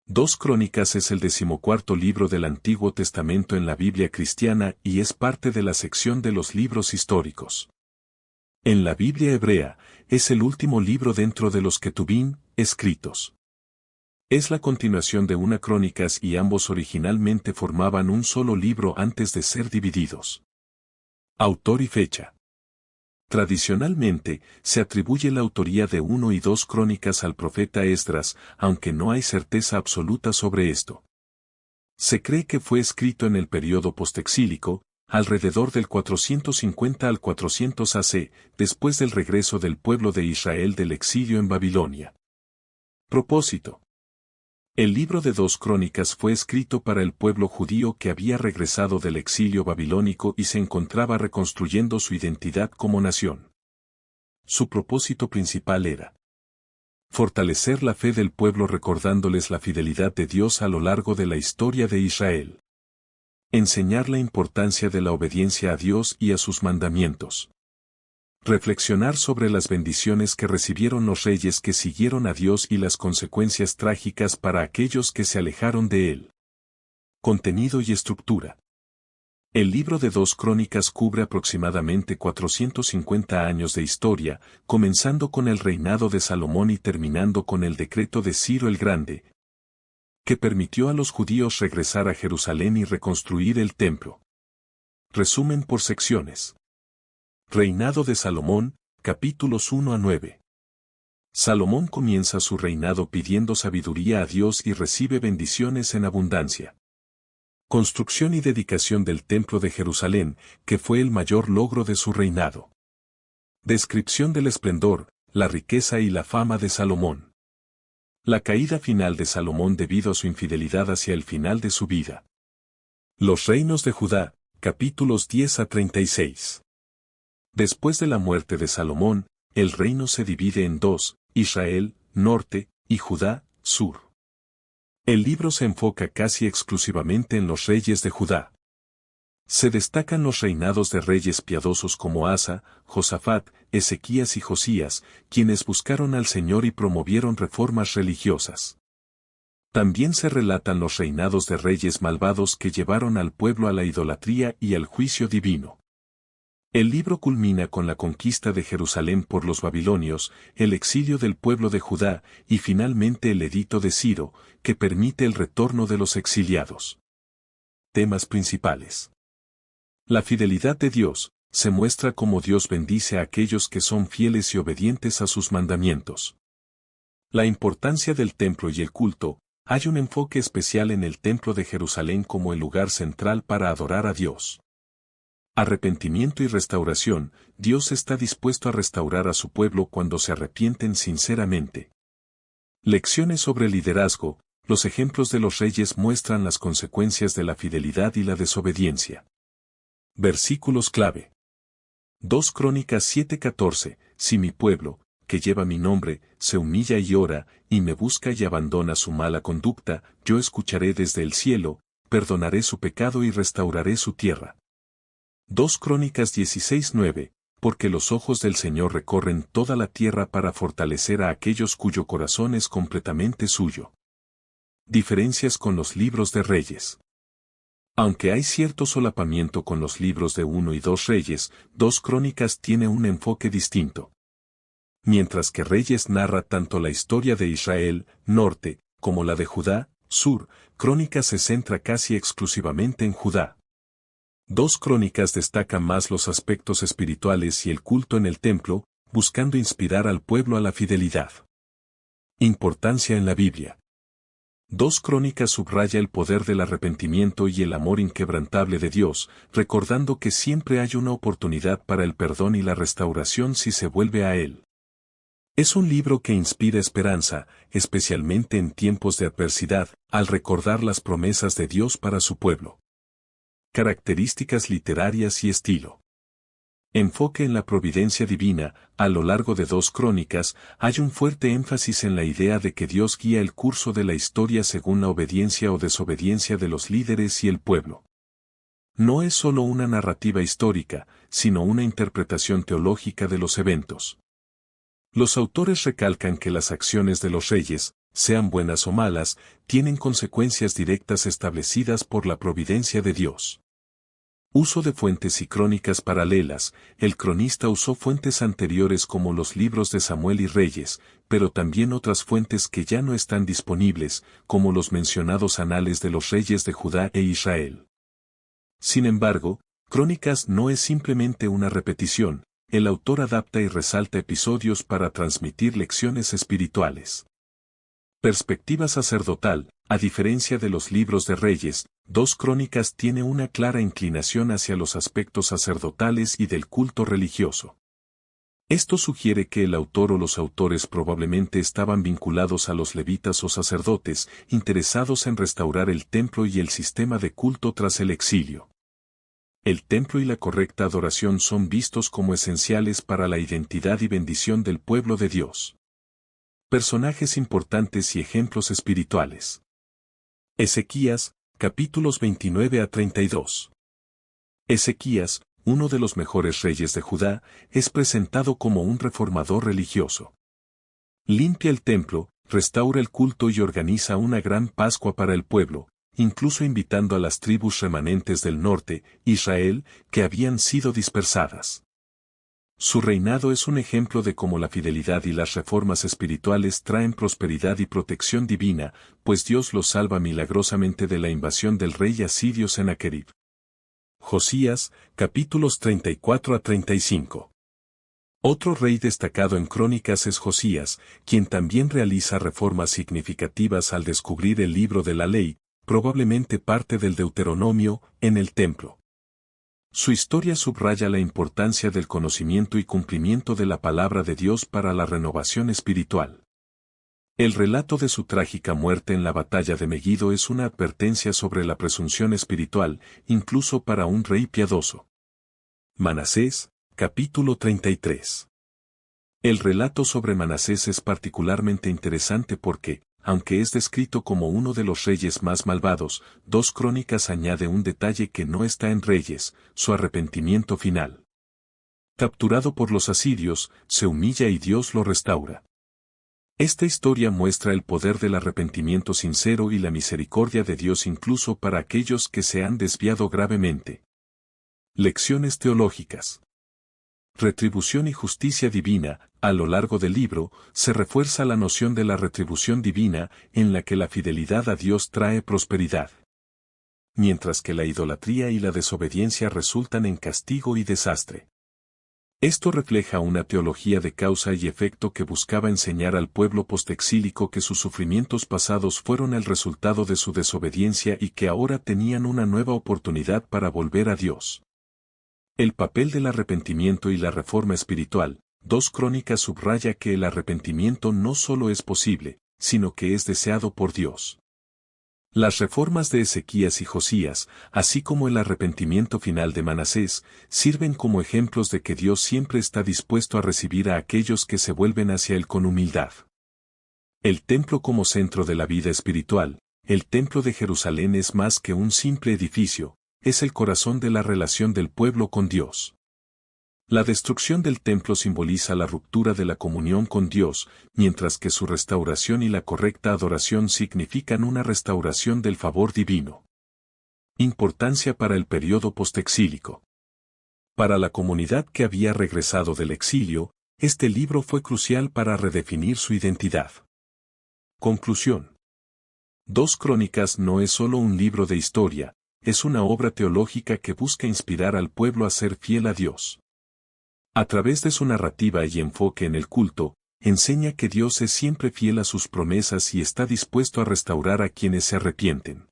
Dos Crónicas es el 14º libro del Antiguo Testamento en la Biblia cristiana y es parte de la sección de los libros históricos. En la Biblia hebrea, es el último libro dentro de los Ketubim, escritos. Es la continuación de una Crónicas y ambos originalmente formaban un solo libro antes de ser divididos. Autor y fecha. Tradicionalmente, se atribuye la autoría de 1 y 2 Crónicas al profeta Esdras, aunque no hay certeza absoluta sobre esto. Se cree que fue escrito en el período postexílico, alrededor del 450 al 400 AC, después del regreso del pueblo de Israel del exilio en Babilonia. Propósito. El libro de 2 Crónicas fue escrito para el pueblo judío que había regresado del exilio babilónico y se encontraba reconstruyendo su identidad como nación. Su propósito principal era fortalecer la fe del pueblo recordándoles la fidelidad de Dios a lo largo de la historia de Israel. Enseñar la importancia de la obediencia a Dios y a sus mandamientos. Reflexionar sobre las bendiciones que recibieron los reyes que siguieron a Dios y las consecuencias trágicas para aquellos que se alejaron de Él. Contenido y estructura. El libro de 2 Crónicas cubre aproximadamente 450 años de historia, comenzando con el reinado de Salomón y terminando con el decreto de Ciro el Grande, que permitió a los judíos regresar a Jerusalén y reconstruir el templo. Resumen por secciones. Reinado de Salomón, capítulos 1 a 9. Salomón comienza su reinado pidiendo sabiduría a Dios y recibe bendiciones en abundancia. Construcción y dedicación del Templo de Jerusalén, que fue el mayor logro de su reinado. Descripción del esplendor, la riqueza y la fama de Salomón. La caída final de Salomón debido a su infidelidad hacia el final de su vida. Los reinos de Judá, capítulos 10 a 36. Después de la muerte de Salomón, el reino se divide en dos, Israel, norte, y Judá, sur. El libro se enfoca casi exclusivamente en los reyes de Judá. Se destacan los reinados de reyes piadosos como Asa, Josafat, Ezequías y Josías, quienes buscaron al Señor y promovieron reformas religiosas. También se relatan los reinados de reyes malvados que llevaron al pueblo a la idolatría y al juicio divino. El libro culmina con la conquista de Jerusalén por los babilonios, el exilio del pueblo de Judá y finalmente el edicto de Ciro, que permite el retorno de los exiliados. Temas principales. La fidelidad de Dios, se muestra como Dios bendice a aquellos que son fieles y obedientes a sus mandamientos. La importancia del templo y el culto, hay un enfoque especial en el templo de Jerusalén como el lugar central para adorar a Dios. Arrepentimiento y restauración, Dios está dispuesto a restaurar a su pueblo cuando se arrepienten sinceramente. Lecciones sobre liderazgo, los ejemplos de los reyes muestran las consecuencias de la fidelidad y la desobediencia. Versículos clave. 2 Crónicas 7:14, si mi pueblo, que lleva mi nombre, se humilla y ora, y me busca y abandona su mala conducta, yo escucharé desde el cielo, perdonaré su pecado y restauraré su tierra. 2 Crónicas 16:9, porque los ojos del Señor recorren toda la tierra para fortalecer a aquellos cuyo corazón es completamente suyo. Diferencias con los libros de Reyes. Aunque hay cierto solapamiento con los libros de 1 y 2 Reyes, 2 Crónicas tiene un enfoque distinto. Mientras que Reyes narra tanto la historia de Israel, norte, como la de Judá, sur, Crónicas se centra casi exclusivamente en Judá. 2 Crónicas destaca más los aspectos espirituales y el culto en el templo, buscando inspirar al pueblo a la fidelidad. Importancia en la Biblia. 2 Crónicas subraya el poder del arrepentimiento y el amor inquebrantable de Dios, recordando que siempre hay una oportunidad para el perdón y la restauración si se vuelve a Él. Es un libro que inspira esperanza, especialmente en tiempos de adversidad, al recordar las promesas de Dios para su pueblo. Características literarias y estilo. Enfoque en la providencia divina, a lo largo de 2 Crónicas, hay un fuerte énfasis en la idea de que Dios guía el curso de la historia según la obediencia o desobediencia de los líderes y el pueblo. No es solo una narrativa histórica, sino una interpretación teológica de los eventos. Los autores recalcan que las acciones de los reyes, sean buenas o malas, tienen consecuencias directas establecidas por la providencia de Dios. Uso de fuentes y crónicas paralelas. El cronista usó fuentes anteriores como los libros de Samuel y Reyes, pero también otras fuentes que ya no están disponibles, como los mencionados anales de los reyes de Judá e Israel. Sin embargo, Crónicas no es simplemente una repetición, el autor adapta y resalta episodios para transmitir lecciones espirituales. Perspectiva sacerdotal. A diferencia de los libros de Reyes, 2 Crónicas tiene una clara inclinación hacia los aspectos sacerdotales y del culto religioso. Esto sugiere que el autor o los autores probablemente estaban vinculados a los levitas o sacerdotes, interesados en restaurar el templo y el sistema de culto tras el exilio. El templo y la correcta adoración son vistos como esenciales para la identidad y bendición del pueblo de Dios. Personajes importantes y ejemplos espirituales. Ezequías, capítulos 29 a 32. Ezequías, uno de los mejores reyes de Judá, es presentado como un reformador religioso. Limpia el templo, restaura el culto y organiza una gran Pascua para el pueblo, incluso invitando a las tribus remanentes del norte, Israel, que habían sido dispersadas. Su reinado es un ejemplo de cómo la fidelidad y las reformas espirituales traen prosperidad y protección divina, pues Dios los salva milagrosamente de la invasión del rey asirio Sennacherib. Josías, capítulos 34 a 35. Otro rey destacado en Crónicas es Josías, quien también realiza reformas significativas al descubrir el libro de la ley, probablemente parte del Deuteronomio, en el templo. Su historia subraya la importancia del conocimiento y cumplimiento de la palabra de Dios para la renovación espiritual. El relato de su trágica muerte en la batalla de Megiddo es una advertencia sobre la presunción espiritual, incluso para un rey piadoso. Manasés, capítulo 33. El relato sobre Manasés es particularmente interesante porque, aunque es descrito como uno de los reyes más malvados, 2 Crónicas añade un detalle que no está en Reyes, su arrepentimiento final. Capturado por los asirios, se humilla y Dios lo restaura. Esta historia muestra el poder del arrepentimiento sincero y la misericordia de Dios incluso para aquellos que se han desviado gravemente. Lecciones teológicas. Retribución y justicia divina. A lo largo del libro, se refuerza la noción de la retribución divina, en la que la fidelidad a Dios trae prosperidad, mientras que la idolatría y la desobediencia resultan en castigo y desastre. Esto refleja una teología de causa y efecto que buscaba enseñar al pueblo postexílico que sus sufrimientos pasados fueron el resultado de su desobediencia y que ahora tenían una nueva oportunidad para volver a Dios. El papel del arrepentimiento y la reforma espiritual. 2 Crónicas subraya que el arrepentimiento no solo es posible, sino que es deseado por Dios. Las reformas de Ezequías y Josías, así como el arrepentimiento final de Manasés, sirven como ejemplos de que Dios siempre está dispuesto a recibir a aquellos que se vuelven hacia Él con humildad. El templo como centro de la vida espiritual. El templo de Jerusalén es más que un simple edificio, es el corazón de la relación del pueblo con Dios. La destrucción del templo simboliza la ruptura de la comunión con Dios, mientras que su restauración y la correcta adoración significan una restauración del favor divino. Importancia para el periodo postexílico. Para la comunidad que había regresado del exilio, este libro fue crucial para redefinir su identidad. Conclusión. 2 Crónicas no es solo un libro de historia, es una obra teológica que busca inspirar al pueblo a ser fiel a Dios. A través de su narrativa y enfoque en el culto, enseña que Dios es siempre fiel a sus promesas y está dispuesto a restaurar a quienes se arrepienten.